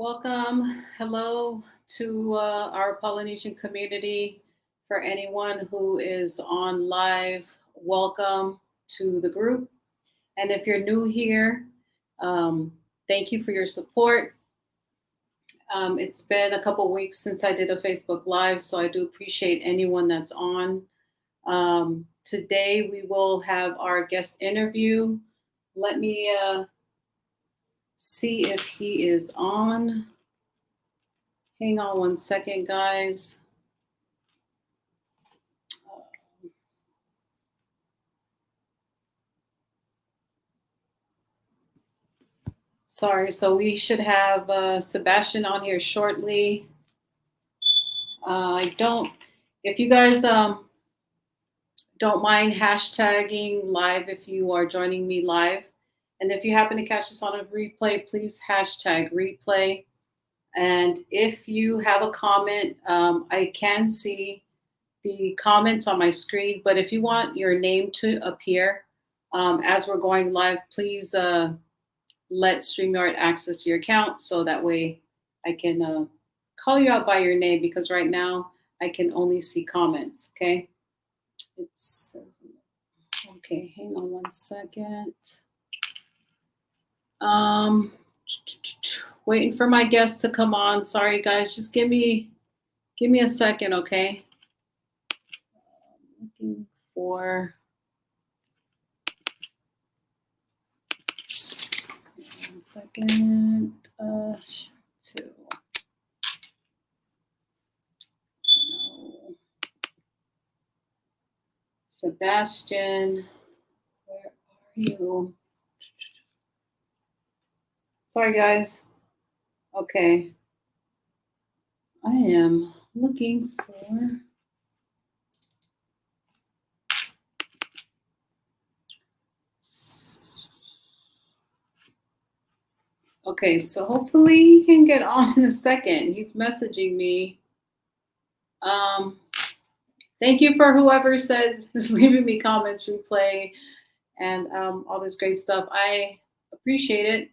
Welcome. Hello to our Polynesian community. For anyone who is on live, welcome to the group. And if you're new here, um, thank you for your support. It's been a couple weeks since I did a Facebook Live, so I do appreciate anyone that's on. Today, we will have our guest interview. Let me see if he is on. Hang on one second, guys. Sorry, so we should have Sebastian on here shortly. I don't, if you guys don't mind hashtagging live if you are joining me live. And if you happen to catch this on a replay, please hashtag replay. And if you have a comment, I can see the comments on my screen, but if you want your name to appear as we're going live, please let StreamYard access your account so that way I can call you out by your name, because right now I can only see comments. Okay. It's okay. Hang on one second. Waiting for my guest to come on. Sorry guys, just give me a second, okay? Looking for 1 second. Two. Sebastian, where are you? Sorry, guys. Okay. I am looking for. Okay, so hopefully he can get on in a second. He's messaging me. Thank you for whoever said is leaving me comments, replay, and all this great stuff. I appreciate it.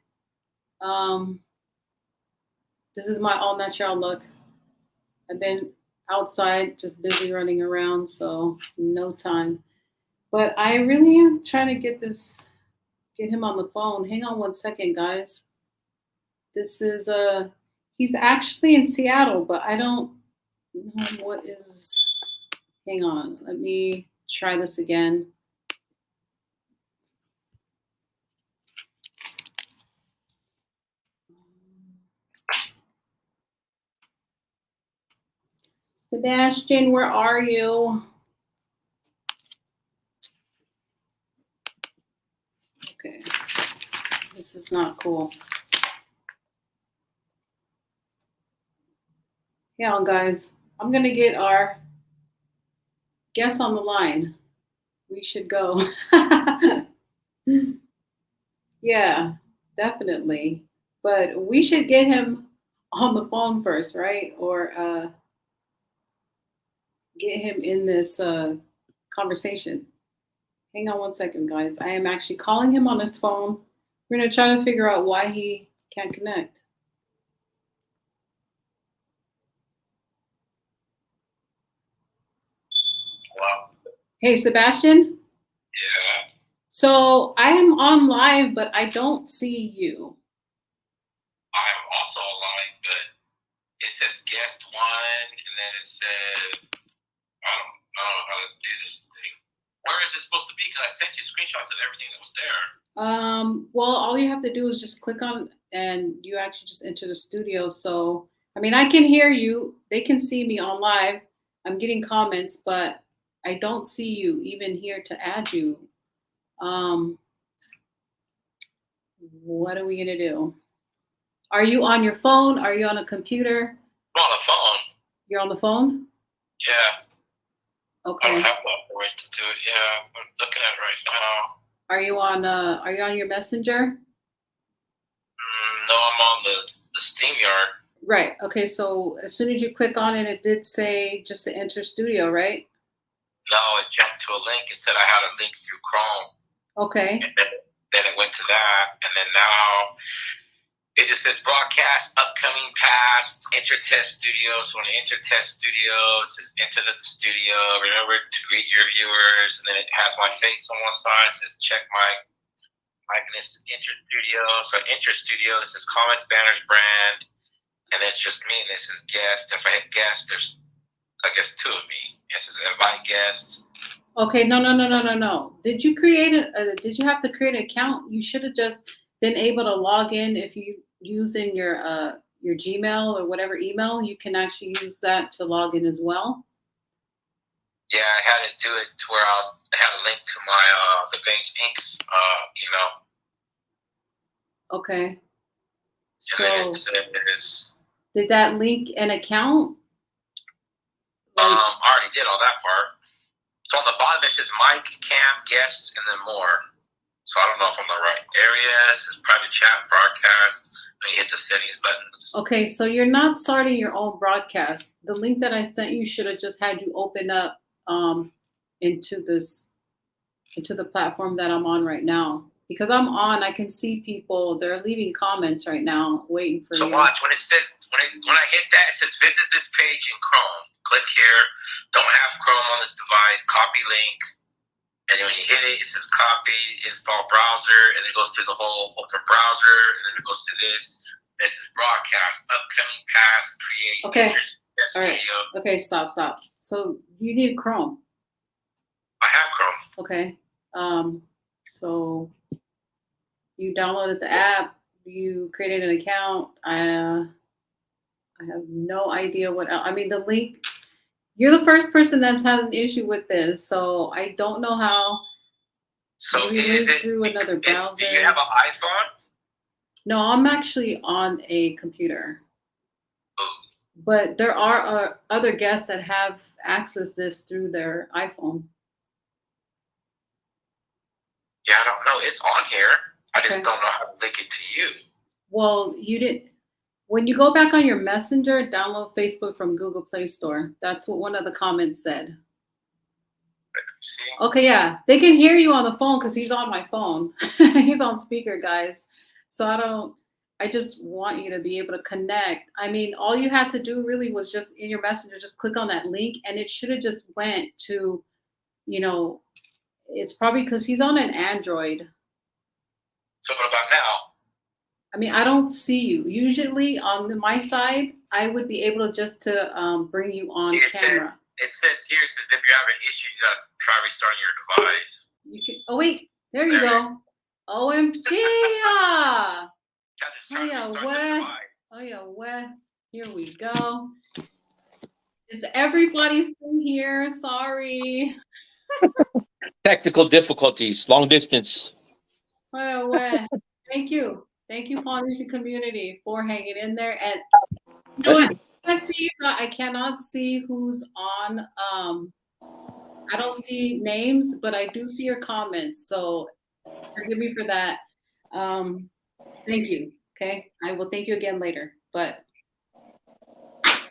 This is my all natural look. I've been outside, just busy running around, so no time. But I really am trying to get him on the phone. Hang on 1 second, guys. This is he's actually in Seattle, but I don't know what is. Hang on, let me try this again. Sebastian, where are you? Okay, this is not cool. Yeah, guys, I'm gonna get our guest on the line. We should go. Yeah, definitely. But we should get him on the phone first, right? Or get him in this conversation. Hang on 1 second, guys. I am actually calling him on his phone. We're going to try to figure out why he can't connect. Hello? Hey, Sebastian? Yeah. So I am on live, but I don't see you. I am also online, but it says guest one, and then it says, I don't know how to do this thing. Where is it supposed to be? Because I sent you screenshots of everything that was there. Well, all you have to do is just click on, and you actually just enter the studio. So, I mean, I can hear you. They can see me on live. I'm getting comments, but I don't see you even here to add you. What are we gonna do? Are you on your phone? Are you on a computer? I'm on the phone. You're on the phone? Yeah. Okay. I don't have the way to do it. Yeah, I'm looking at it right now. Are you on your messenger? No, I'm on the SteamYard. Right. Okay, so as soon as you click on it, it did say just to enter studio, right? No, it jumped to a link. It said I had a link through Chrome. Okay. And then it went to that, and then now It just says broadcast, upcoming, past, enter test studio. So when I enter test studio, it says enter the studio. Remember to greet your viewers. And then it has my face on one side. It says check my likeness to enter studio. So enter studio. This is comments, banners, brand. And it's just me. And this is guest. If I hit guest, there's, I guess, two of me. This is invite guests. Okay, no. Did you did you have to create an account? You should have just been able to log in if you using your Gmail or whatever email. You can actually use that to log in as well. Yeah, I had to do it to where I had a link to my the Vange Inc.'s email. Okay. So did that link an account? I already did all that part. So on the bottom it says mic, cam, guests, and then more. So I don't know if I'm in the right area. This is private chat, broadcast. When you hit the settings buttons. Okay, so you're not starting your own broadcast. The link that I sent you should have just had you open up into the platform that I'm on right now. Because I'm on, I can see people. They're leaving comments right now, waiting for you. So watch when it says when I hit that, it says visit this page in Chrome. Click here. Don't have Chrome on this device. Copy link. And when you hit it, it says copy, install browser, and then it goes through the whole open browser, and then it goes to this. This is broadcast, upcoming, past, create. Okay. All right. Okay, stop. So you need Chrome. I have Chrome. Okay. So you downloaded the app. You created an account. I have no idea what else. I mean, the link. You're the first person that's had an issue with this, so I don't know how. So is it through another browser? Do you have an iPhone? No, I'm actually on a computer. Ooh. But there are other guests that have accessed this through their iPhone. Yeah, I don't know. It's on here. I just don't know how to link it to you. Well, you didn't. When you go back on your Messenger, download Facebook from Google Play Store. That's what one of the comments said. Okay, yeah. They can hear you on the phone because he's on my phone. He's on speaker, guys. So I just want you to be able to connect. I mean, all you had to do really was just in your Messenger, just click on that link and it should have just went to, it's probably because he's on an Android. So what about now? I mean, I don't see you. Usually on my side, I would be able to bring you on camera. It says here, if you're having issues, you gotta try restarting your device. You can. Oh wait, there you go. OMG! Here we go. Is everybody still here? Sorry. Technical difficulties, long distance. Thank you, Polynesian community, for hanging in there. And you know what? I cannot see who's on. I don't see names, but I do see your comments. So forgive me for that. Thank you. Okay, I will thank you again later. But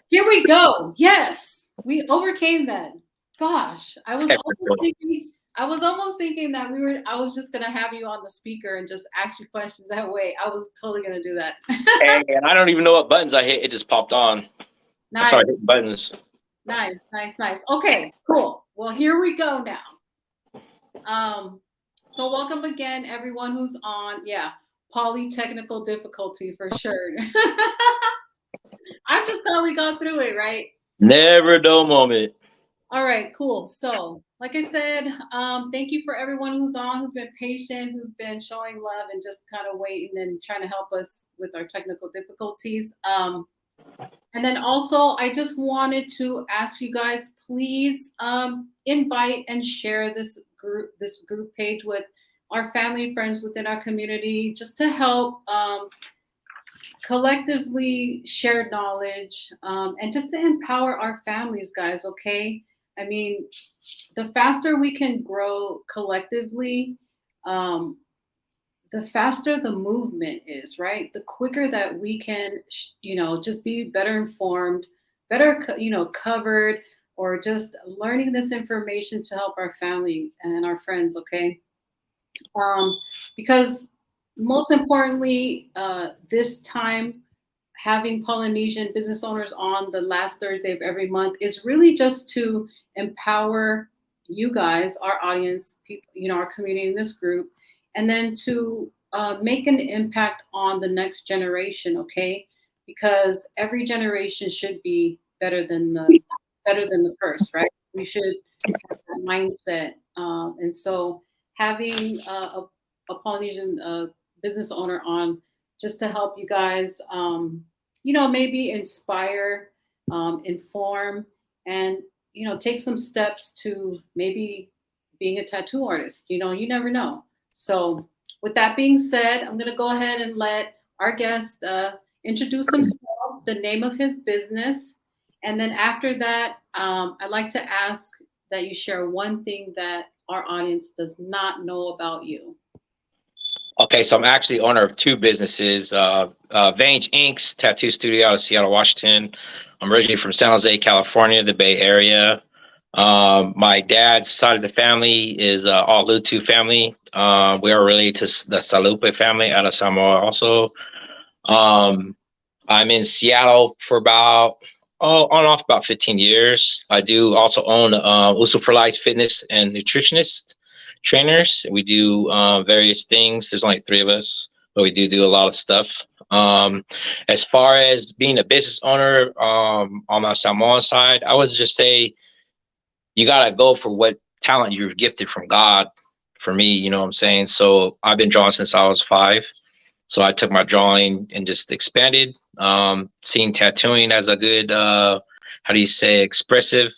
here we go. Yes, we overcame that. Gosh, I was almost thinking that I was just gonna have you on the speaker and just ask you questions that way. I was totally gonna do that. And I don't even know what buttons I hit. It just popped on. Nice. I started hitting buttons. Nice. Okay, cool. Well, here we go now. So welcome again, everyone who's on. Yeah, technical difficulty for sure. I'm just glad we got through it, right? Never a dull moment. All right, cool. So, like I said, thank you for everyone who's been patient, who's been showing love and just kind of waiting and trying to help us with our technical difficulties. And then also, I just wanted to ask you guys, please invite and share this group page with our family and friends within our community, just to help collectively share knowledge and just to empower our families, guys, okay? I mean, the faster we can grow collectively, the faster the movement is, right? The quicker that we can, just be better informed, better, covered, or just learning this information to help our family and our friends, okay? Because most importantly, this time having Polynesian business owners on the last Thursday of every month is really just to empower you guys, our audience, people, our community in this group, and then to make an impact on the next generation. Okay, because every generation should be better than the first, right? We should have that mindset, and so having a Polynesian business owner on just to help you guys, maybe inspire, inform, and take some steps to maybe being a tattoo artist. You never know. So, with that being said, I'm going to go ahead and let our guest introduce himself, the name of his business, and then after that, I'd like to ask that you share one thing that our audience does not know about you. Okay, so I'm actually owner of two businesses. Vange Inc.'s tattoo studio out of Seattle, Washington. I'm originally from San Jose, California, the Bay Area. My dad's side of the family is all Lutu family. We are related to the Salupe family out of Samoa also. I'm in Seattle for about on and off about 15 years. I do also own Uso for Life Fitness and Nutritionist trainers. We do various things. There's only three of us, but we do a lot of stuff. As far as being a business owner on my Samoan side, I would just say you gotta go for what talent you're gifted from God. For me, you know what I'm saying. So I've been drawing since I was 5. So I took my drawing and just expanded, seeing tattooing as a good, how do you say, expressive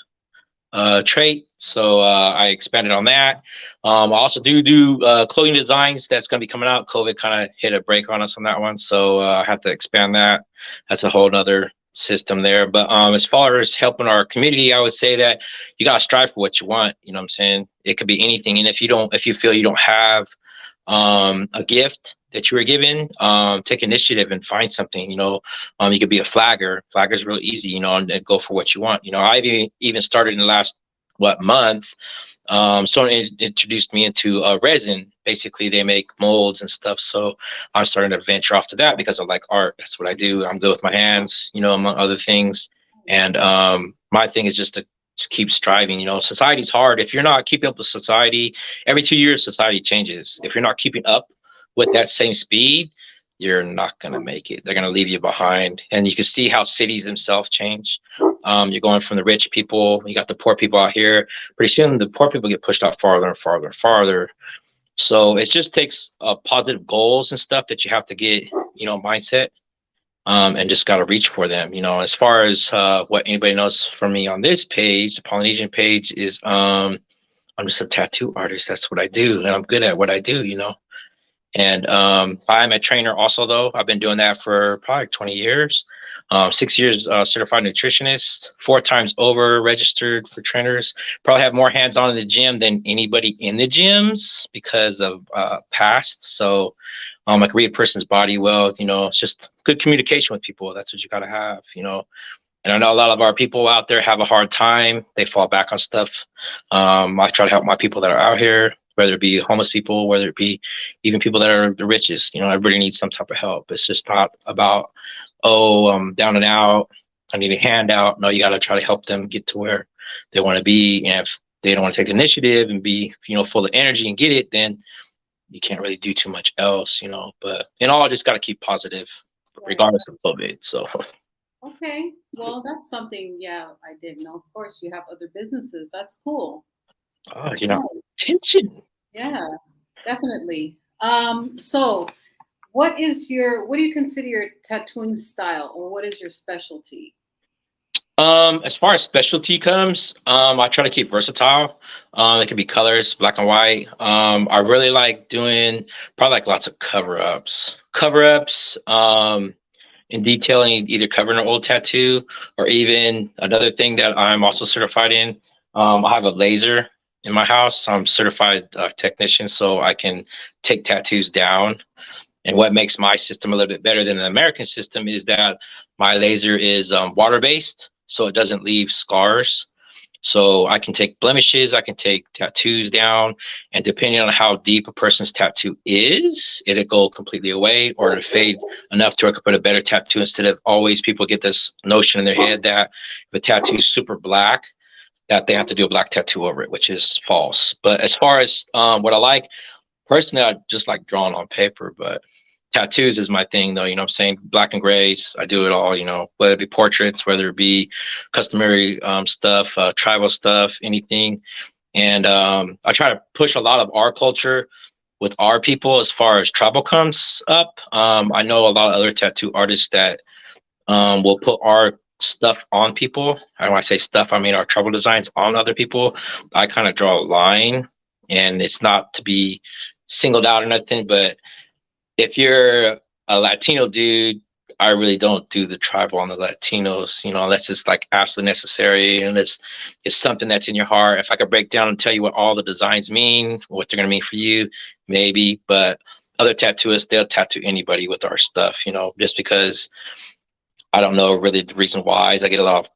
trait. So I expanded on that. I also do clothing designs that's going to be coming out. COVID kind of hit a break on us on that one. So I have to expand that. That's a whole nother system there. But as far as helping our community, I would say that you got to strive for what you want. You know what I'm saying? It could be anything. And if you feel you don't have a gift that you were given, take initiative and find something. You could be a flagger. Flagger's real easy, and go for what you want. I've even started in the last month. Someone introduced me into resin. Basically, they make molds and stuff. So I'm starting to venture off to that because I like art. That's what I do. I'm good with my hands, among other things. And my thing is just to keep striving. Society's hard. If you're not keeping up with society, every 2 years, society changes. If you're not keeping up with that same speed, you're not going to make it. They're going to leave you behind. And you can see how cities themselves change. You're going from the rich people, you got the poor people out here. Pretty soon, the poor people get pushed out farther and farther and farther. So it just takes positive goals and stuff that you have to get, mindset. And just got to reach for them. As far as what anybody knows from me on this page, the Polynesian page, is I'm just a tattoo artist. That's what I do. And I'm good at what I do, And I'm a trainer also, though. I've been doing that for probably 20 years. 6 years certified nutritionist, 4 times over registered for trainers. Probably have more hands-on in the gym than anybody in the gyms because of past. So I can read a person's body well. It's just good communication with people. That's what you got to have. And I know a lot of our people out there have a hard time. They fall back on stuff. I try to help my people that are out here, whether it be homeless people, whether it be even people that are the richest. Everybody needs some type of help. It's just not about, I'm down and out, I need a handout. No, you got to try to help them get to where they want to be. And if they don't want to take the initiative and be, full of energy and get it, then you can't really do too much else, But in all, just got to keep positive, regardless of COVID. So. Okay, well, that's something. Yeah, I didn't know. Of course, you have other businesses. That's cool. Oh, attention. Yeah, definitely. So what do you consider your tattooing style, or what is your specialty? As far as specialty comes, I try to keep versatile. It can be colors, black and white. I really like doing probably like lots of cover-ups, in detailing, either covering an old tattoo or even another thing that I'm also certified in. I have a laser in my house. I'm certified technician, so I can take tattoos down. And what makes my system a little bit better than an American system is that my laser is water-based, so it doesn't leave scars. So I can take blemishes, I can take tattoos down, and depending on how deep a person's tattoo is, it'll go completely away or it'll fade enough to where I could put a better tattoo instead of always people get this notion in their head that if a tattoo is super black, that they have to do a black tattoo over it, which is false. But as far as what I like, personally, I just like drawing on paper, but tattoos is my thing though, you know what I'm saying? Black and grays, I do it all, you know, whether it be portraits, whether it be customary stuff, tribal stuff, anything. And I try to push a lot of our culture with our people as far as tribal comes up. I know a lot of other tattoo artists that will put our stuff on people. And when I say stuff, I mean our tribal designs on other people. I kind of draw a line, and it's not to be singled out or nothing, but if you're a Latino dude, I really don't do the tribal on the Latinos, you know, unless it's like absolutely necessary and it's something that's in your heart. If I could break down and tell you what all the designs mean, what they're gonna mean for you, maybe. But other tattooists, they'll tattoo anybody with our stuff, you know, just because I don't know really the reason why. Is I get a lot of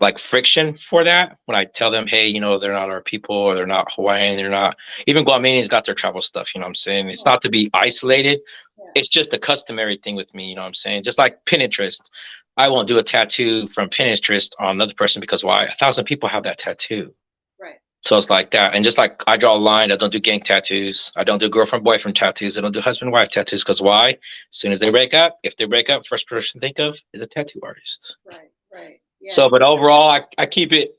like friction for that when I tell them, hey, you know, they're not our people or they're not Hawaiian, they're not even Guamanians got their tribal stuff, you know what I'm saying? It's not to be isolated. It's just a customary thing with me, you know what I'm saying? Just like Pinterest. I won't do a tattoo from Pinterest on another person because why? 1,000 people have that tattoo. Right. So it's like that. And just like I draw a line, I don't do gang tattoos. I don't do girlfriend, boyfriend tattoos. I don't do husband, wife tattoos. Because why? As soon as they break up, if they break up, first person to think of is a tattoo artist. Right. Right. Yeah. So, but overall, I keep it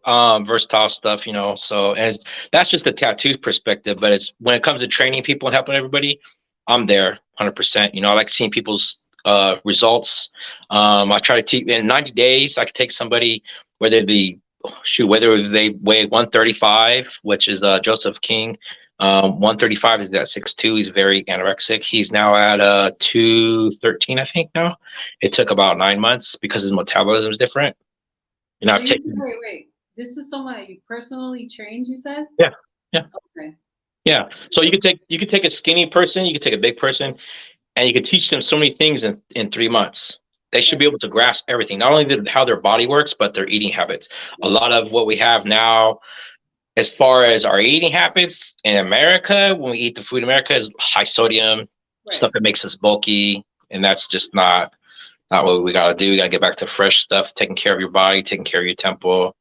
versatile stuff, you know. So, as that's just the tattoo perspective. But it's when it comes to training people and helping everybody, I'm there 100%. You know, I like seeing people's results. I try to teach in 90 days. I could take somebody whether they weigh 135, which is Joseph King. 135 is at 6'2". He's very anorexic. He's now at 213, I think now. It took about 9 months because his metabolism is different. You know, So I've taken. wait. This is someone that you personally trained, you said? Yeah. Okay. Yeah. So you could take a skinny person, you could take a big person, and you could teach them so many things in 3 months. They should be able to grasp everything, not only how their body works, but their eating habits. A lot of what we have now as far as our eating habits in America, when we eat the food in America, is high sodium, stuff that makes us bulky, and that's just not what we gotta do. We gotta get back to fresh stuff, taking care of your body, taking care of your temple.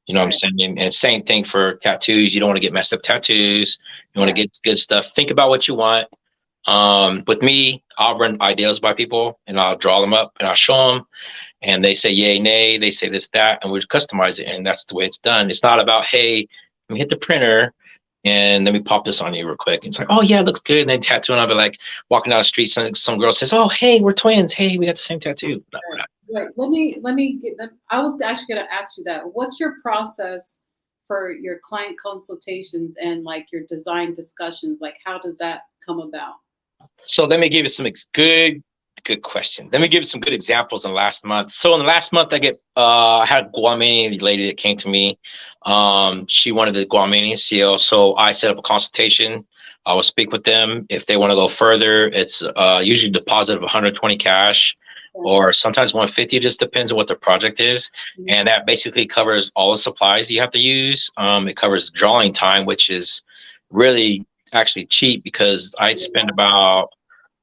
You know what I'm saying? And same thing for tattoos. You don't want to get messed up tattoos. You want to get good stuff. Think about what you want. With me, I'll run ideas by people and I'll draw them up and I'll show them. And they say yay, nay, they say this, that, and we customize it. And that's the way it's done. It's not about, hey, let me hit the printer and let me pop this on you real quick. It's like, oh yeah, it looks good. And then tattoo, and I'll be like walking down the street. Some girl says, oh, hey, we're twins. Hey, we got the same tattoo. No, we're not. Right. Let me get them. I was actually going to ask you that. What's your process for your client consultations and like your design discussions? Like, how does that come about? So let me give you some good question. Let me give you some good examples in the last month. So in the last month, I had a Guamanian lady that came to me. She wanted the Guamanian seal. So I set up a consultation. I will speak with them. If they want to go further, it's usually deposit of 120 cash or sometimes 150. It just depends on what the project is. And that basically covers all the supplies you have to use. It covers drawing time, which is really actually cheap because I'd spend about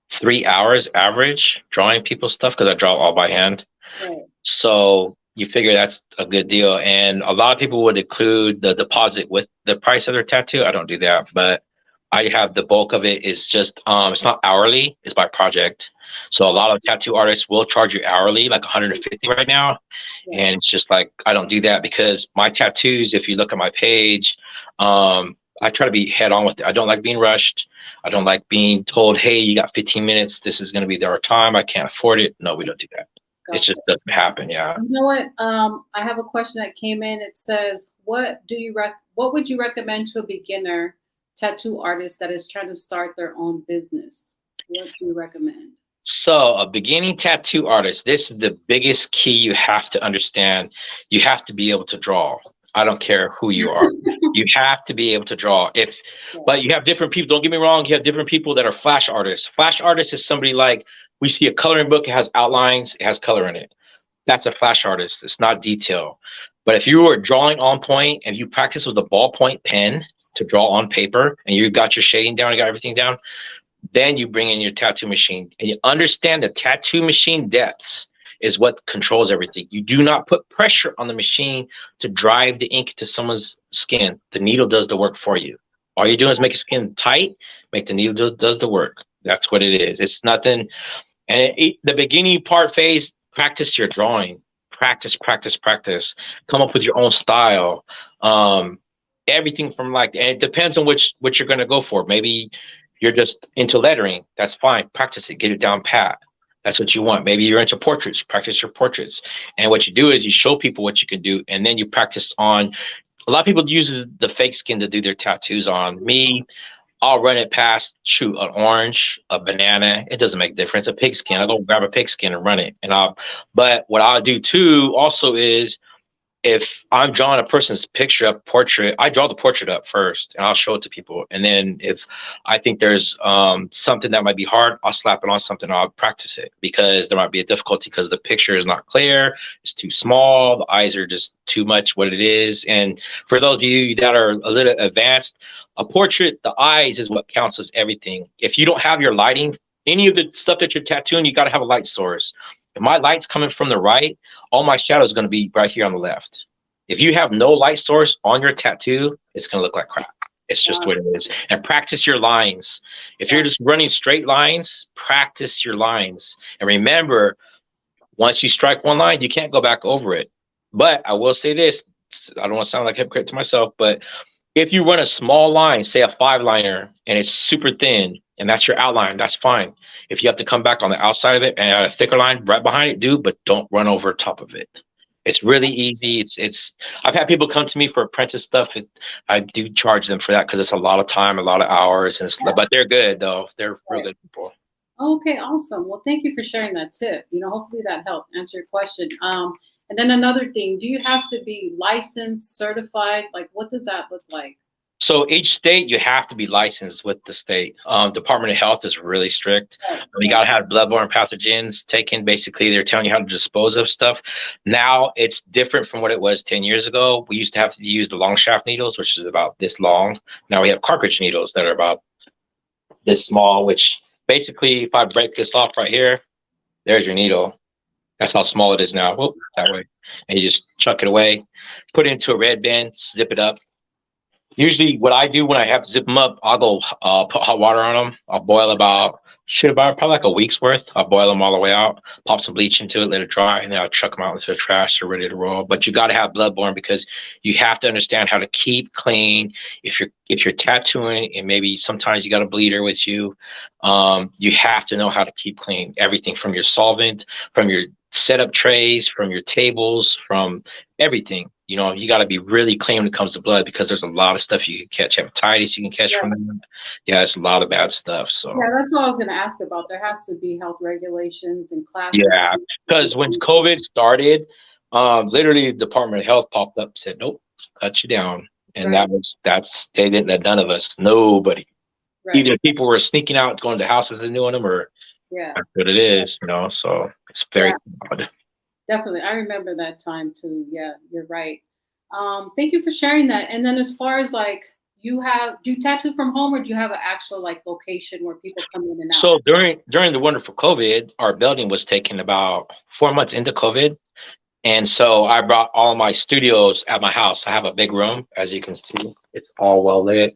3 hours average drawing people's stuff because I draw all by hand. Right. So you figure that's a good deal. And a lot of people would include the deposit with the price of their tattoo. I don't do that, but I have the bulk of it is just it's not hourly, it's by project. So a lot of tattoo artists will charge you hourly, like 150 right now. Yeah. And it's just like I don't do that because my tattoos, if you look at my page, I try to be head on with it. I don't like being rushed. I don't like being told, hey, you got 15 minutes. This is going to be our time. I can't afford it. No, we don't do that. Gotcha. It just doesn't happen. Yeah. You know what? I have a question that came in. It says, what would you recommend to a beginner tattoo artist that is trying to start their own business? What do you recommend? So a beginning tattoo artist, this is the biggest key you have to understand. You have to be able to draw. I don't care who you are. You have to be able to draw. But you have different people. Don't get me wrong. You have different people that are flash artists. Flash artist is somebody like we see a coloring book. It has outlines. It has color in it. That's a flash artist. It's not detail. But if you are drawing on point and you practice with a ballpoint pen to draw on paper and you got your shading down, you got everything down, then you bring in your tattoo machine and you understand the tattoo machine depths is what controls everything. You do not put pressure on the machine to drive the ink to someone's skin. The needle does the work for you. All you're doing is make your skin tight, make the needle does the work. That's what it is. It's nothing. And the beginning part phase, practice your drawing. Practice, practice, practice. Come up with your own style. Everything from like, and it depends on what you're going to go for. Maybe you're just into lettering. That's fine. Practice it. Get it down pat. That's what you want. Maybe you're into portraits. Practice your portraits. And what you do is you show people what you can do, and then you practice on. A lot of people use the fake skin to do their tattoos on. Me, I'll run it past, shoot, an orange, a banana. It doesn't make a difference. A pig skin. I'll go grab a pig skin and run it. But what I'll do too also is, if I'm drawing a person's picture up, portrait, I draw the portrait up first and I'll show it to people. And then if I think there's something that might be hard, I'll slap it on something. I'll practice it because there might be a difficulty because the picture is not clear. It's too small. The eyes are just too much what it is. And for those of you that are a little advanced, a portrait, the eyes is what counts as everything. If you don't have your lighting, any of the stuff that you're tattooing, you got to have a light source. If my light's coming from the right, all my shadow is going to be right here on the left. If you have no light source on your tattoo, it's going to look like crap. It's just what it is. And practice your lines. If you're just running straight lines, practice your lines. And remember, once you strike one line, you can't go back over it. But I will say this, I don't want to sound like a hypocrite to myself, but if you run a small line, say a 5-liner, and it's super thin, and that's your outline, that's fine. If you have to come back on the outside of it and add a thicker line right behind it, do, but don't run over top of it. It's really easy. I've had people come to me for apprentice stuff. I do charge them for that because it's a lot of time, a lot of hours, but they're good though. They're real good people. Okay, awesome. Well, thank you for sharing that tip. Hopefully that helped answer your question. And then another thing, do you have to be licensed, certified? Like, what does that look like? So each state, you have to be licensed with the state. Department of Health is really strict. You got to have bloodborne pathogens taken. Basically, they're telling you how to dispose of stuff. Now it's different from what it was 10 years ago. We used to have to use the long shaft needles, which is about this long. Now we have cartridge needles that are about this small, which basically, if I break this off right here, there's your needle. That's how small it is now. Whoop, that way. And you just chuck it away, put it into a red bin, zip it up. Usually what I do when I have to zip them up, I'll go put hot water on them. I'll boil about probably like a week's worth. I'll boil them all the way out, pop some bleach into it, let it dry, and then I'll chuck them out into the trash. They're ready to roll. But you got to have bloodborne because you have to understand how to keep clean. If you're tattooing and maybe sometimes you got a bleeder with you, you have to know how to keep clean. Everything from your solvent, from your setup trays, from your tables, from everything. You got to be really clean when it comes to blood because there's a lot of stuff you can catch. Hepatitis you can catch from them. Yeah, it's a lot of bad stuff. So yeah, that's what I was going to ask about. There has to be health regulations and classes. Yeah, because when COVID started, literally the Department of Health popped up and said, nope, cut you down. And they didn't let none of us, nobody. Right. Either people were sneaking out, going to houses and doing them, or that's what it is, so it's very odd. Definitely. I remember that time too. Yeah, you're right. Thank you for sharing that. And then as far as like, do you tattoo from home or do you have an actual like location where people come in and out? So during the wonderful COVID, our building was taken about 4 months into COVID. And so I brought all my studios at my house. I have a big room, as you can see. It's all well lit.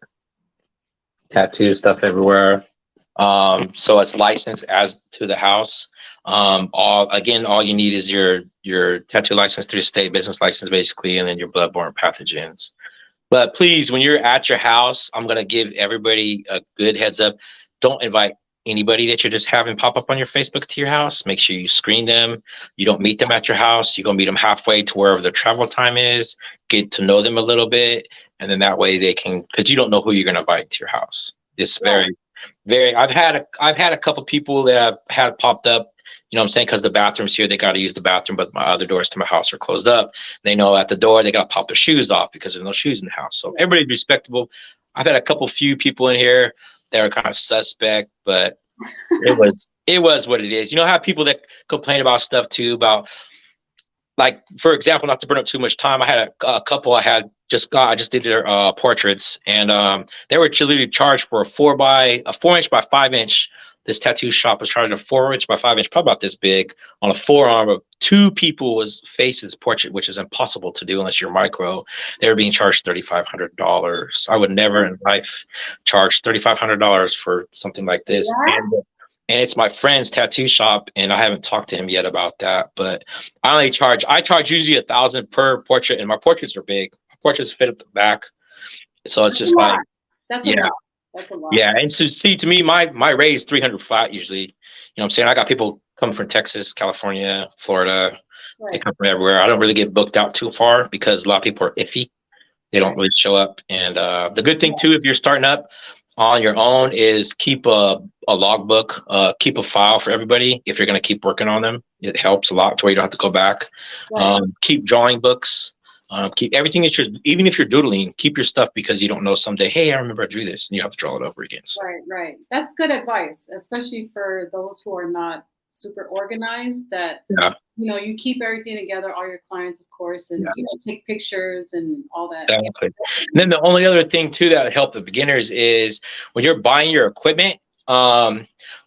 Tattoo stuff everywhere. So it's licensed as to the house. All you need is your tattoo license through the state, business license basically, and then your bloodborne pathogens. But please, when you're at your house, I'm gonna give everybody a good heads up. Don't invite anybody that you're just having pop up on your Facebook to your house. Make sure you screen them. You don't meet them at your house. You're gonna meet them halfway to wherever their travel time is. Get to know them a little bit, and then that way they can, because you don't know who you're gonna invite to your house. It's very I've had a couple people that I've had popped up, what I'm saying, because the bathrooms here, they got to use the bathroom, but my other doors to my house are closed up. They know at the door they got to pop their shoes off because there's no shoes in the house. So everybody's respectable. I've had a few people in here that are kind of suspect, but it was what it is. You know how people that complain about stuff too, about like for example, not to burn up too much time, I had a couple I just did their portraits, and they were literally charged for a 4-inch by 5-inch. This tattoo shop was charging a 4-inch by 5-inch, probably about this big, on a forearm of 2 people's faces portrait, which is impossible to do unless you're micro. They were being charged $3,500. I would never in life charge $3,500 for something like this. And it's my friend's tattoo shop, and I haven't talked to him yet about that. But I charge usually $1,000 per portrait, and my portraits are big. My portraits fit at the back, so it's just like, that's yeah, a lot. That's a lot. yeah. And so see, to me, my rate is 300 flat usually. You know what I'm saying? I got people coming from Texas, California, Florida. They come from everywhere. I don't really get booked out too far because a lot of people are iffy. They don't really show up. And the good thing too, if you're starting up on your own, is keep a logbook, keep a file for everybody. If you're going to keep working on them, it helps a lot to where you don't have to go back. Keep drawing books. Keep everything that even if you're doodling, keep your stuff, because you don't know someday, hey, I remember I drew this, and you have to draw it over again. So. Right. That's good advice, especially for those who are not super organized, that you keep everything together, all your clients, of course, and take pictures and all that. Exactly. And then the only other thing too that help the beginners is when you're buying your equipment.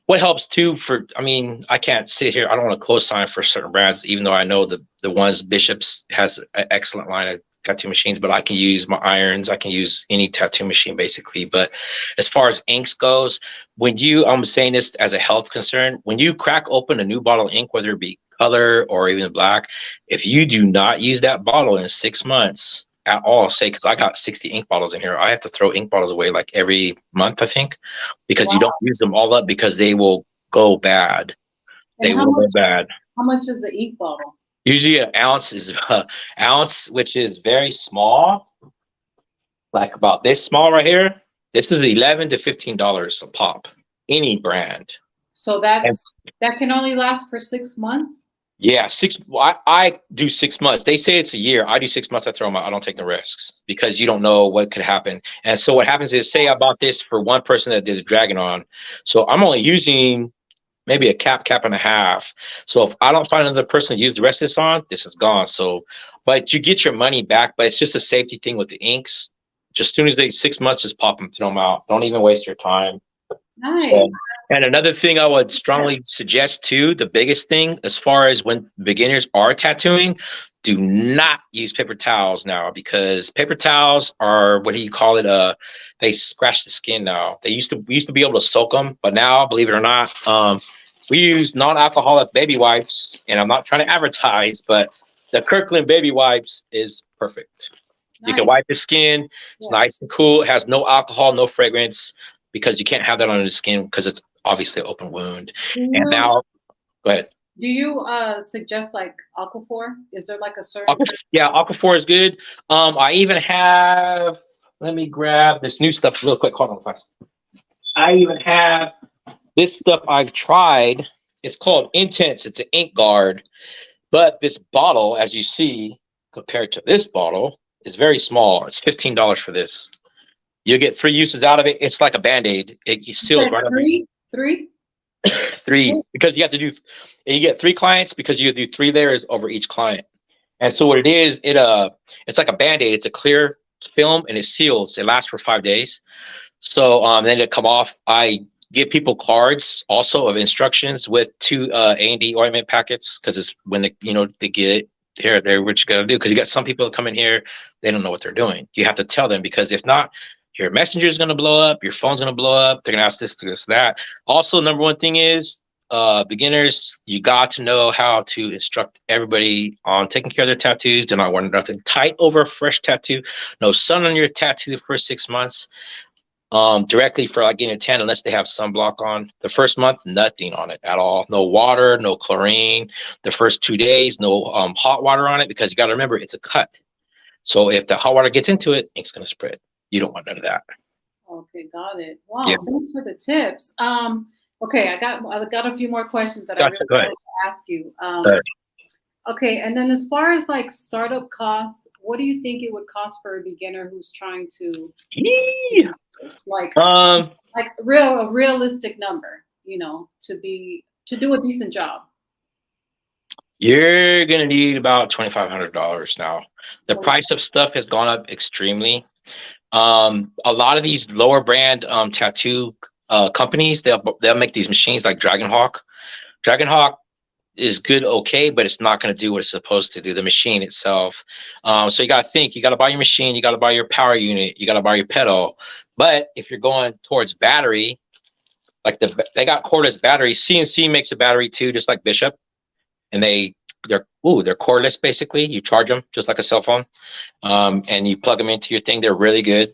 What helps too I can't sit here. I don't want to co-sign for certain brands, even though I know the ones Bishop's has an excellent line of tattoo machines, but I can use my irons. I can use any tattoo machine basically. But as far as inks goes, I'm saying this as a health concern, when you crack open a new bottle of ink, whether it be color or even black, if you do not use that bottle in 6 months at all, because I got 60 ink bottles in here, I have to throw ink bottles away like every month, I think, because you don't use them all up, because they will go bad. Go bad. How much is the ink bottle? Usually an ounce is ounce, which is very small, like about this small right here. This is $11 to $15 a pop, any brand. So that can only last for 6 months. Yeah, I do 6 months. They say it's a year. I do 6 months. I throw them out. I don't take the risks, because you don't know what could happen. And so what happens is, say I bought this for one person that did a Dragon on, so I'm only using maybe a cap and a half. So if I don't find another person to use the rest of this on, this is gone. So, but you get your money back. But it's just a safety thing with the inks. Just as soon as 6 months, just pop them, throw them out. Don't even waste your time. Nice. So, and another thing I would strongly suggest too, the biggest thing as far as when beginners are tattooing, do not use paper towels now, because paper towels are, what do you call it? They scratch the skin now. We used to be able to soak them, but now, believe it or not, we use non-alcoholic baby wipes. And I'm not trying to advertise, but the Kirkland baby wipes is perfect. Nice. You can wipe the skin. It's nice and cool. It has no alcohol, no fragrance, because you can't have that on the skin because it's obviously an open wound. And now, go ahead. Do you suggest like Aquaphor? Is there like a certain? Yeah, Aquaphor is good. I even have, let me grab this new stuff real quick. Hold on, fast. I even have this stuff I've tried. It's called Intense. It's an ink guard. But this bottle, as you see, compared to this bottle, is very small. It's $15 for this. You get 3 uses out of it. It's like a Band-Aid. It seals right up. Three, because you get 3 clients, because you do 3 layers over each client. And so what it is, it's like a Band-Aid. It's a clear film, and it seals. It lasts for 5 days. So then it come off. I give people cards also of instructions with 2 A&D ointment packets, because it's when they get it. They're what you got to do, because you got some people that come in here, they don't know what they're doing. You have to tell them, because if not, your messenger is going to blow up, your phone's going to blow up, they're going to ask this, that. Also, number one thing is, beginners, you got to know how to instruct everybody on taking care of their tattoos. Do not wear nothing tight over a fresh tattoo. No sun on your tattoo the first 6 months. Directly for like getting a tan, unless they have sunblock on. The first month, nothing on it at all. No water, no chlorine. The first 2 days, no hot water on it, because you got to remember, it's a cut. So if the hot water gets into it, it's going to spread. You don't want none of that. Okay, got it. Wow, thanks for the tips. Okay, I got a few more questions that I really wanted to ask you. Okay, and then as far as like startup costs, what do you think it would cost for a beginner who's trying to like a realistic number, to do a decent job? You're gonna need about $2,500 now. The price of stuff has gone up extremely. A lot of these lower brand tattoo companies, they'll make these machines like Dragon Hawk. Dragon Hawk is good, okay, but it's not going to do what it's supposed to do. The machine itself. So you got to think. You got to buy your machine. You got to buy your power unit. You got to buy your pedal. But if you're going towards battery, like they got cordless batteries. CNC makes a battery too, just like Bishop, and they're cordless basically. You charge them just like a cell phone, and you plug them into your thing. They're really good.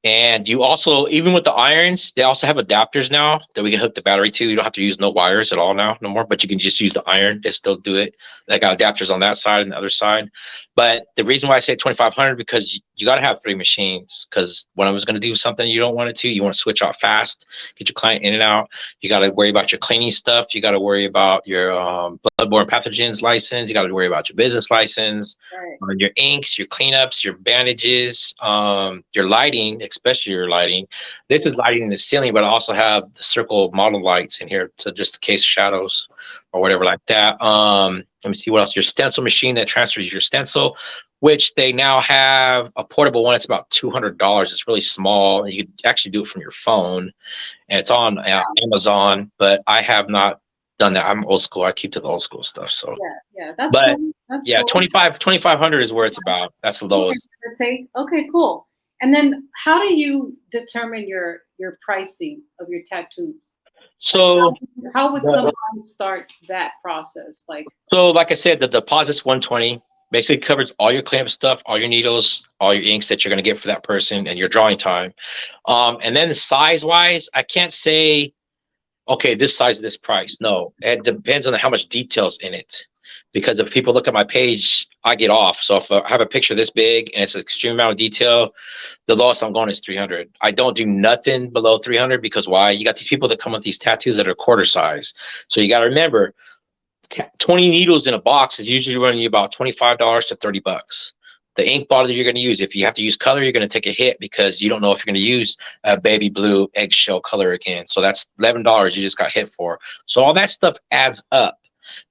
And you also, even with the irons, they also have adapters now that we can hook the battery to. You don't have to use no wires at all now, no more, but you can just use the iron. They still do it. They got adapters on that side and the other side. But the reason why I say 2,500, because you got to have 3 machines. Because when I was going to do something you don't want it to, you want to switch out fast, get your client in and out. You got to worry about your cleaning stuff. You got to worry about your bloodborne pathogens license. You got to worry about your business license, your inks, your cleanups, your bandages, your lighting, especially your lighting. This is lighting in the ceiling, but I also have the circle model lights in here, so just in case shadows or whatever like that. Let me see what else. Your stencil machine that transfers your stencil, which they now have a portable one. It's about $200. It's really small. You can actually do it from your phone, and it's on Amazon. But I have not done that. I'm old school. I keep to the old school stuff. So that's but cool. That's yeah, cool. 2,500 is where it's about. That's the lowest. Okay, cool. And then how do you determine your pricing of your tattoos? So how would someone start that process? Like I said, the deposit's 120. Basically covers all your cleanup stuff, all your needles, all your inks that you're going to get for that person, and your drawing time. And then size wise, I can't say, okay, this size, this price. No, it depends on how much details in it. Because if people look at my page, I get off. So if I have a picture this big and it's an extreme amount of detail, the lowest I'm going is 300. I don't do nothing below 300 because why? You got these people that come with these tattoos that are quarter size. So you got to remember, 20 needles in a box is usually running you about $25 to $30. The ink bottle that you're going to use, if you have to use color, you're going to take a hit because you don't know if you're going to use a baby blue eggshell color again. So that's $11 you just got hit for. So all that stuff adds up.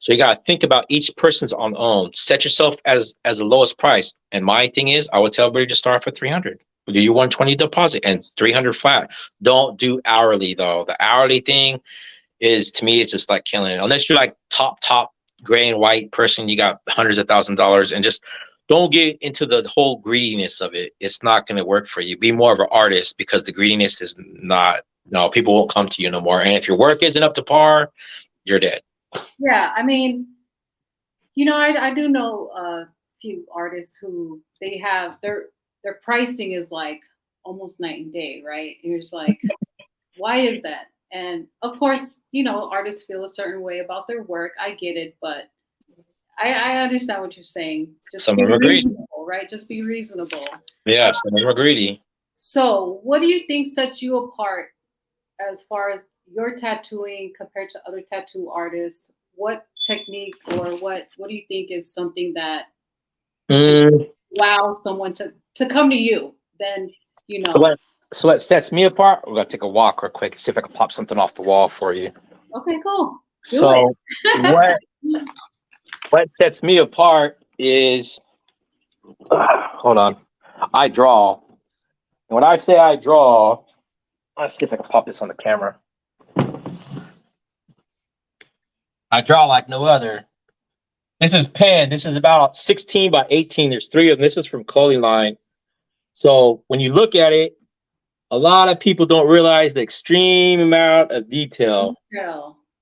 So you got to think about each person's on own. Set yourself as the lowest price. And my thing is, I would tell everybody to start for 300. Do you 120 deposit and 300 flat. Don't do hourly though. The hourly thing is, to me, it's just like killing it. Unless you're like top gray and white person, you got hundreds of $1,000s, and just don't get into the whole greediness of it. It's not going to work for you. Be more of an artist, because the greediness is not, no, people won't come to you no more. And if your work isn't up to par, you're dead. Yeah, I mean, I do know a few artists who they have their pricing is like almost night and day, right? And you're just like, why is that? And of course, artists feel a certain way about their work. I get it, but I understand what you're saying. Just some be of them are greedy, reasonable, right? Just be reasonable. Yeah, some of them are greedy. So, what do you think sets you apart as far as your tattooing compared to other tattoo artists? What technique or what do you think is something that wow someone to come to you? Then So what sets me apart? We're gonna take a walk real quick and see if I can pop something off the wall for you. Okay, cool. So what sets me apart is hold on. I draw. And when I say I draw, let's see if I can pop this on the camera. I draw like no other. This is pen. This is about 16 by 18. There's 3 of them. This is from Clothing Line. So when you look at it, a lot of people don't realize the extreme amount of detail.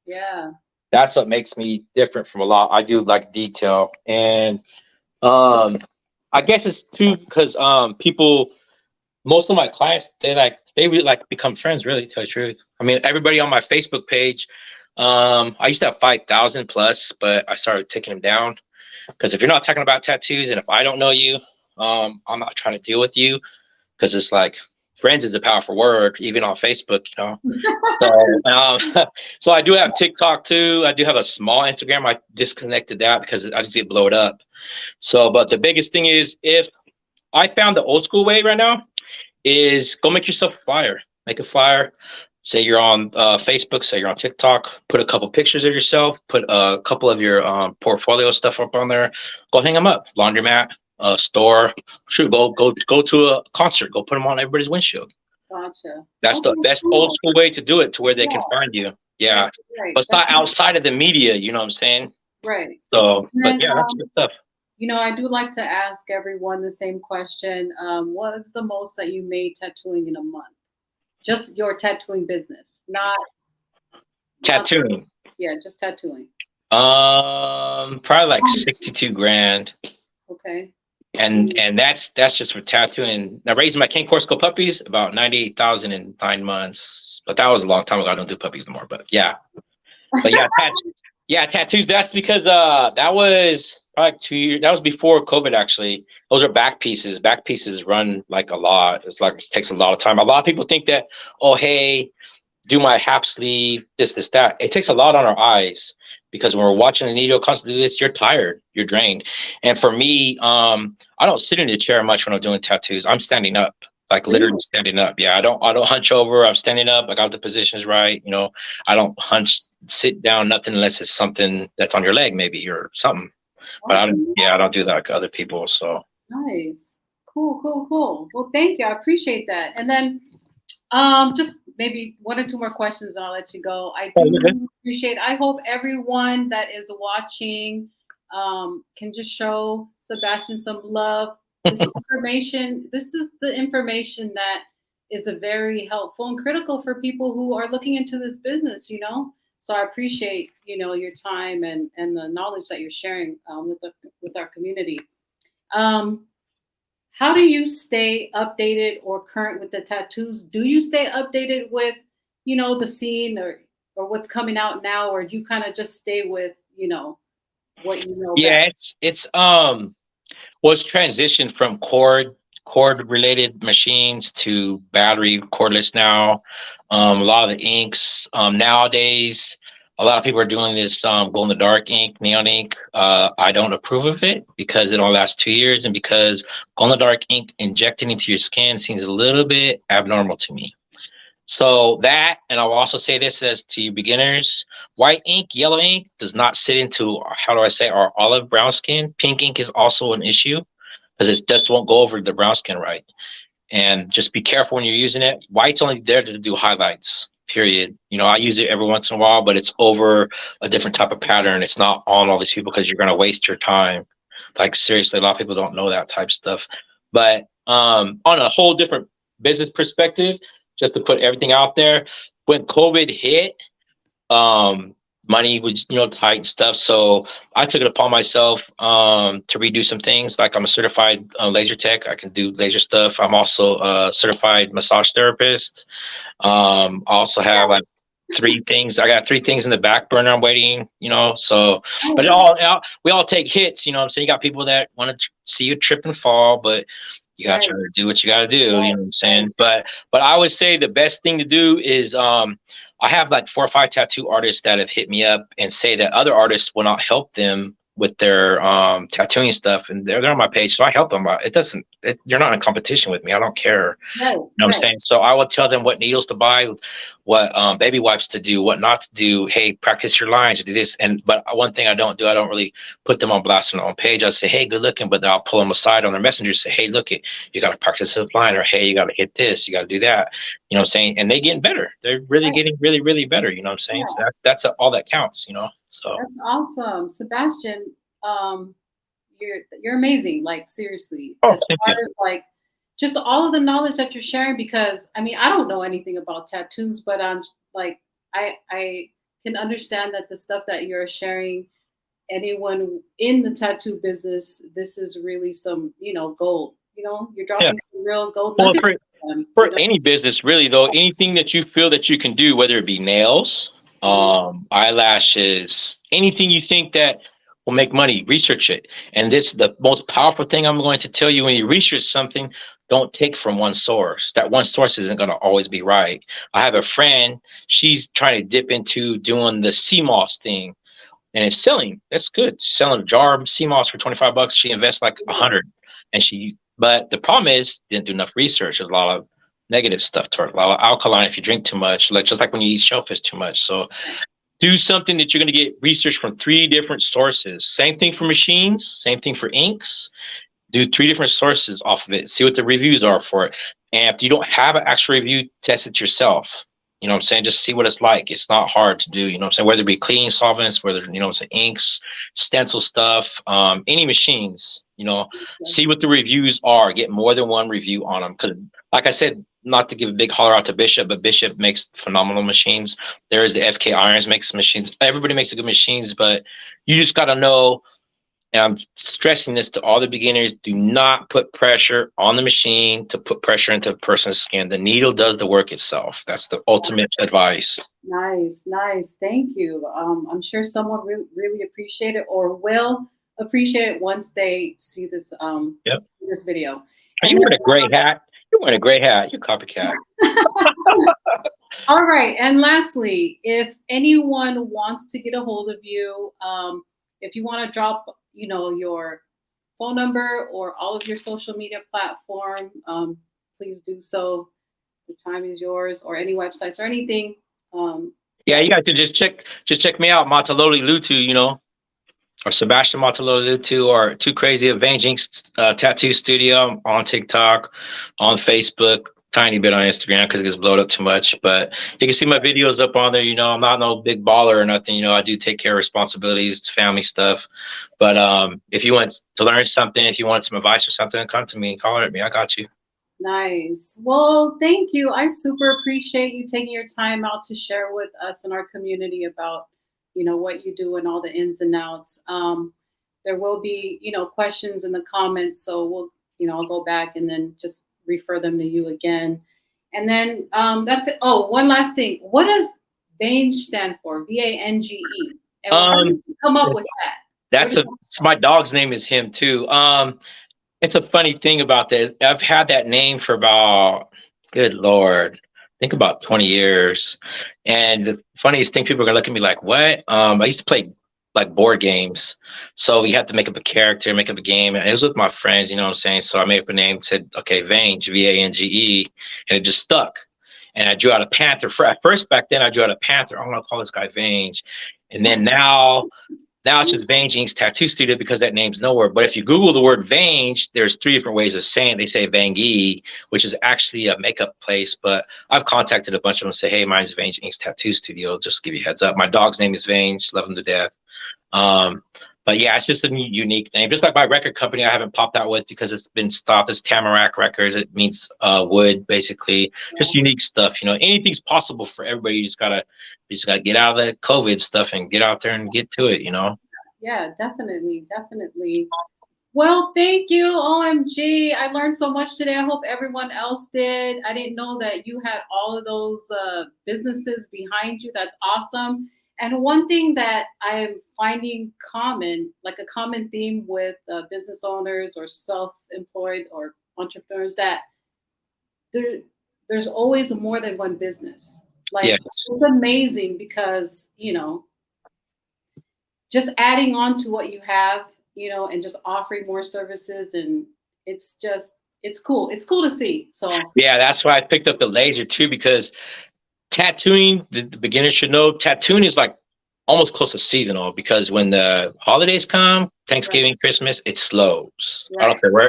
Yeah. That's what makes me different from a lot. I do like detail. And I guess it's too because people, most of my clients, they really like become friends, really, to tell you the truth. I mean, everybody on my Facebook page, I used to have 5,000 plus, but I started taking them down because if you're not talking about tattoos and if I don't know you, I'm not trying to deal with you, because it's like friends is a powerful word, even on Facebook, So I do have TikTok too. I do have a small Instagram. I disconnected that because I just get blowed up. So, but the biggest thing is, if I found the old school way right now is go make yourself a flyer. Make a flyer, Say you're on Facebook, say you're on TikTok, put a couple pictures of yourself, put a couple of your portfolio stuff up on there. Go hang them up. Laundromat, store. Shoot, go to a concert. Go put them on everybody's windshield. Gotcha. That's the Okay, best old cool. school way to do it, to where they can Yeah. find you. Yeah, Right, right. but it's not outside of the media. You know what I'm saying? Right. So, And but then, yeah, that's good stuff. you know, I do like to ask everyone the same question. What is the most that you made tattooing in a month? Just your tattooing business, not Tattooing. yeah, just tattooing. Probably like 62 grand. Okay. And that's just for tattooing. Now raising my Cane Corsico puppies, about 98,000 in 9 months. But that was a long time ago. I don't do puppies anymore. But yeah. But yeah, tattoos. That's because that was probably like 2 years. That was before COVID actually. Those are back pieces. Back pieces run like a lot. It's like, it takes a lot of time. A lot of people think that, oh hey, do my half sleeve, this, that. It takes a lot on our eyes, because when we're watching a needle constantly do this, you're tired, you're drained. And for me, I don't sit in the chair much when I'm doing tattoos. I'm standing up, like literally standing up. Yeah, I don't hunch over. I'm standing up. I got the positions right. You know, I don't sit down, nothing, unless it's something that's on your leg, maybe, or something. But I don't do that like other people. So Nice. Cool. Well, thank you. I appreciate that. And then just maybe one or two more questions and I'll let you go. I do appreciate, I hope everyone that is watching can just show Sebastian some love. This is the information that is a very helpful and critical for people who are looking into this business, you know? So I appreciate, you know, your time and the knowledge that you're sharing with our community. How do you stay updated or current with the tattoos? Do you stay updated with, you know, the scene or what's coming out now, or do you kind of just stay with, you know, what you know? Yeah, it's was transitioned from cord related machines to battery cordless now. A lot of the inks nowadays, a lot of people are doing this glow in the dark ink, neon ink. I don't approve of it because it only lasts 2 years, and because glow in the dark ink injected into your skin seems a little bit abnormal to me. So that, and I'll also say this as to you beginners, white ink, yellow ink does not sit into, how do I say, our olive brown skin. Pink ink is also an issue because it just won't go over the brown skin right. And just be careful when you're using it. White's only there to do highlights, period. You know, I use it every once in a while, but it's over a different type of pattern. It's not on all these people because you're going to waste your time. Like seriously, a lot of people don't know that type stuff. But on a whole different business perspective, just to put everything out there, when COVID hit, money was, you know, tight and stuff. So I took it upon myself to redo some things. Like I'm a certified laser tech. I can do laser stuff. I'm also a certified massage therapist. I also have like 3 things. I got 3 things in the back burner I'm waiting, you know. So, but we all take hits, you know what I'm saying? You got people that want to see you trip and fall, but you got to try to do what you got to do, you know what I'm saying? But I would say the best thing to do is I have like 4 or 5 tattoo artists that have hit me up and say that other artists will not help them with their tattooing stuff, and they're on my page, so I help them. You're not in competition with me. I don't care. You know what I'm saying? So I will tell them what needles to buy, what baby wipes to do, what not to do. Hey, practice your lines, do this. But one thing I don't do, I don't really put them on blast on their own page. I say, hey, good looking, but then I'll pull them aside on their messenger, say, hey, look it, you got to practice this line, or hey, you got to hit this, you got to do that. You know what I'm saying? And they getting better. They're really getting really, really better. You know what I'm saying? So that's all that counts, you know? So that's awesome. Sebastian, you're amazing. Like seriously, as far as like just all of the knowledge that you're sharing, because I mean, I don't know anything about tattoos, but I'm like, I can understand that the stuff that you're sharing, anyone in the tattoo business, this is really some, you know, gold. You know, you're dropping some real gold nuggets. Well, for any business, really, though, anything that you feel that you can do, whether it be nails, eyelashes, anything you think that will make money, research it. And this, the most powerful thing I'm going to tell you: when you research something, don't take from one source. That one source isn't going to always be right. I have a friend, she's trying to dip into doing the CMOS thing, and it's selling. That's good. She's selling a jar of CMOS for $25. She invests like 100, but the problem is didn't do enough research. There's a lot of negative stuff to our alkaline if you drink too much, like just like when you eat shellfish too much. So do something that you're going to get research from 3 different sources. Same thing for machines, same thing for inks. Do 3 different sources off of it. See what the reviews are for it. And if you don't have an actual review, test it yourself. You know what I'm saying? Just see what it's like. It's not hard to do. You know what I'm saying? Whether it be cleaning solvents, whether, you know what I'm saying, inks, stencil stuff, any machines, you know, see what the reviews are. Get more than one review on them. Because, like I said, not to give a big holler out to Bishop, but Bishop makes phenomenal machines. There is the FK Irons makes machines. Everybody makes good machines, but you just got to know. And I'm stressing this to all the beginners, do not put pressure on the machine to put pressure into a person's skin. The needle does the work itself. That's the ultimate advice. Nice, nice. Thank you. I'm sure someone really appreciate it or will appreciate it once they see this this video. Are you wearing a gray hat? You're wearing a gray hat. You're a copycat. All right. And lastly, if anyone wants to get a hold of you, if you want to drop, you know, your phone number or all of your social media platform, please do so. The time is yours, or any websites or anything. Yeah, you guys can just check me out, Mataloli Lutu, you know, or Sebastian Mataloli Lutu, or Too Crazy at Vange Tattoo Studio on TikTok, on Facebook, tiny bit on Instagram because it gets blown up too much. But you can see my videos up on there. You know, I'm not no big baller or nothing. You know, I do take care of responsibilities, it's family stuff. But if you want to learn something, if you want some advice or something, come to me, call at me. I got you. Nice. Well, thank you. I super appreciate you taking your time out to share with us and our community about, you know, what you do and all the ins and outs. There will be, you know, questions in the comments, so we'll, you know, I'll go back and then just refer them to you again. And then that's it. Oh, one last thing. What does Vange stand for? Vange. And why did you come up with that? That's my dog's name is him too. It's a funny thing about this. I've had that name for about, good Lord, I think about 20 years. And the funniest thing, people are gonna look at me like, what? I used to play like board games. So we had to make up a character, make up a game. And it was with my friends, you know what I'm saying? So I made up a name, said, okay, Vange, Vange, and it just stuck. And I drew out a panther. At first, back then, I drew out a panther. I'm gonna call this guy Vange. And then now it's just Vange Inc.'s Tattoo Studio because that name's nowhere. But if you Google the word Vange, there's 3 different ways of saying it. They say Vange, which is actually a makeup place. But I've contacted a bunch of them and say, hey, mine's Vange Inc.'s Tattoo Studio. Just to give you a heads up. My dog's name is Vange. Love him to death. But yeah, it's just a unique name. Just like my record company, I haven't popped out with because it's been stopped. It's Tamarack Records. It means wood, basically. Just unique stuff. You know, anything's possible for everybody. You just gotta get out of the COVID stuff and get out there and get to it. You know. Yeah, definitely. Well, thank you. OMG. I learned so much today. I hope everyone else did. I didn't know that you had all of those businesses behind you. That's awesome. And one thing that I'm finding common, like a common theme with business owners or self-employed or entrepreneurs, that there's always more than one business. Like, yes. It's amazing because, you know, just adding on to what you have, you know, and just offering more services, and it's cool. It's cool to see. So yeah, that's why I picked up the laser too, because tattooing, the beginners should know, tattooing is like almost close to seasonal, because when the holidays come, Thanksgiving, right, Christmas, it slows. Right.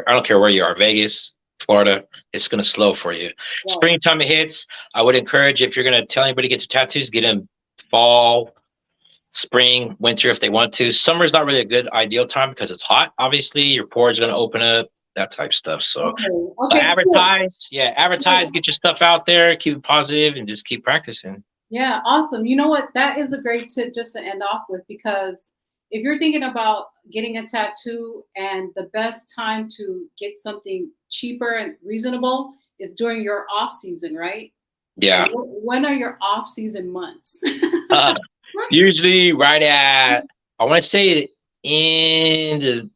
I don't care where you are, Vegas, Florida, it's gonna slow for you. Yeah. Springtime hits. I would encourage, if you're gonna tell anybody to get your tattoos, get them fall, spring, winter if they want to. Summer is not really a good ideal time because it's hot. Obviously, your pores are gonna open up, that type of stuff. So okay, advertise, cool. Yeah, advertise, get your stuff out there, keep it positive, and just keep practicing. Yeah, awesome. You know what? That is a great tip just to end off with, because if you're thinking about getting a tattoo, and the best time to get something cheaper and reasonable is during your off season, right? Yeah. When are your off season months? Usually right at, I want to say in the,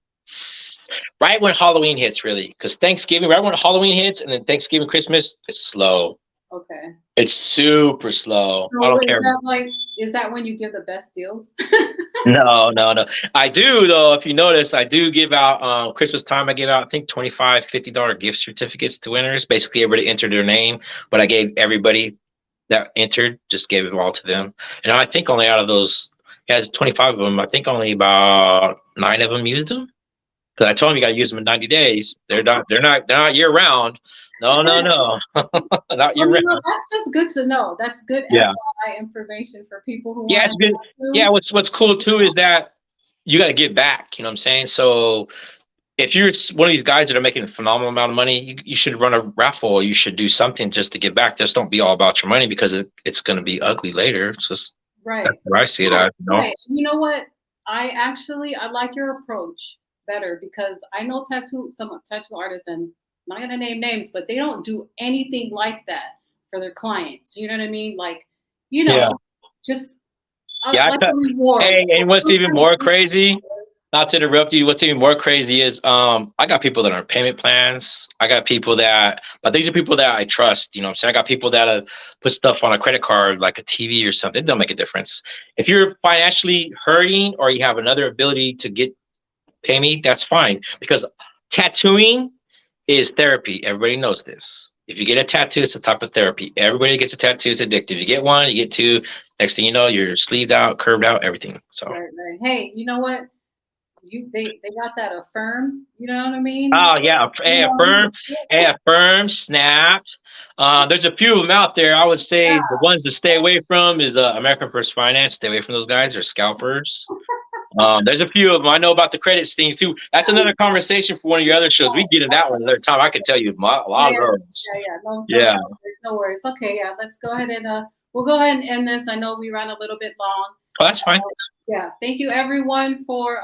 right when Halloween hits, really, because Thanksgiving, right when Halloween hits, and then Thanksgiving, Christmas, it's slow. Okay. It's super slow. So I don't care. Is that when you give the best deals? No. I do though. If you notice, I do give out Christmas time. I give out I think $25, $50 gift certificates to winners. Basically, everybody entered their name, but I gave everybody that entered just gave it all to them. And I think only out of those, yeah, it's 25 of them. I think only about 9 of them used them. Because I told them you got to use them in 90 days. They're not year round. No, not year Well, round. that's just good to know. That's good Yeah. FYI information for people who Yeah, want it's good. Yeah, to. what's cool too is that you got to give back. You know what I'm saying? So if you're one of these guys that are making a phenomenal amount of money, you should run a raffle. You should do something just to give back. Just don't be all about your money because it's going to be ugly later. It's just Right. that's what I see it as. Right. You know what? I like your approach better because I know some tattoo artists, and I'm not gonna name names, but they don't do anything like that for their clients. You know what I mean? Like, Yeah. just Yeah. like a reward. Hey, and what's even more crazy? Not to interrupt you, what's even more crazy is I got people that are on payment plans. I got people but these are people that I trust. You know what I'm saying? I got people that put stuff on a credit card, like a TV or something. It don't make a difference. If you're financially hurting or you have another ability to pay me, that's fine. Because tattooing is therapy. Everybody knows this. If you get a tattoo, it's a type of therapy. Everybody gets a tattoo. It's addictive. You get one, you get two. Next thing you know, you're sleeved out, curved out, everything. So. Right. Hey, you know what? They got that Affirm. You know what I mean? Oh yeah, Affirm, Snap. There's a few of them out there. I would say the ones to stay away from is American First Finance. Stay away from those guys. They're scalpers. There's a few of them. I know about the credit things too. That's another conversation for one of your other shows. We get in that one another time. I could tell you a lot of those. Yeah. No worries. Okay, yeah. Let's go ahead and we'll go ahead and end this. I know we ran a little bit long. Oh, that's fine. Yeah. Thank you everyone for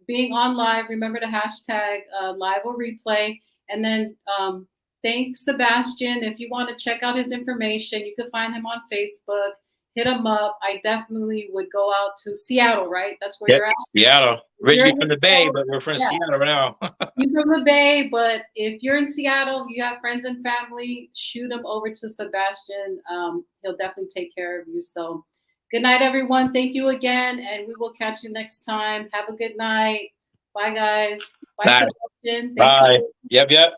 being on live. Remember to hashtag live or replay. And then thanks Sebastian. If you want to check out his information, you can find him on Facebook. Hit him up. I definitely would go out to Seattle, right? That's where you're at. Seattle. Originally from the Bay, but we're from Seattle now. He's from the Bay, but if you're in Seattle, you have friends and family, shoot them over to Sebastian. He'll definitely take care of you. So good night, everyone. Thank you again, and we will catch you next time. Have a good night. Bye, guys. Bye, Sebastian. Bye. Yep.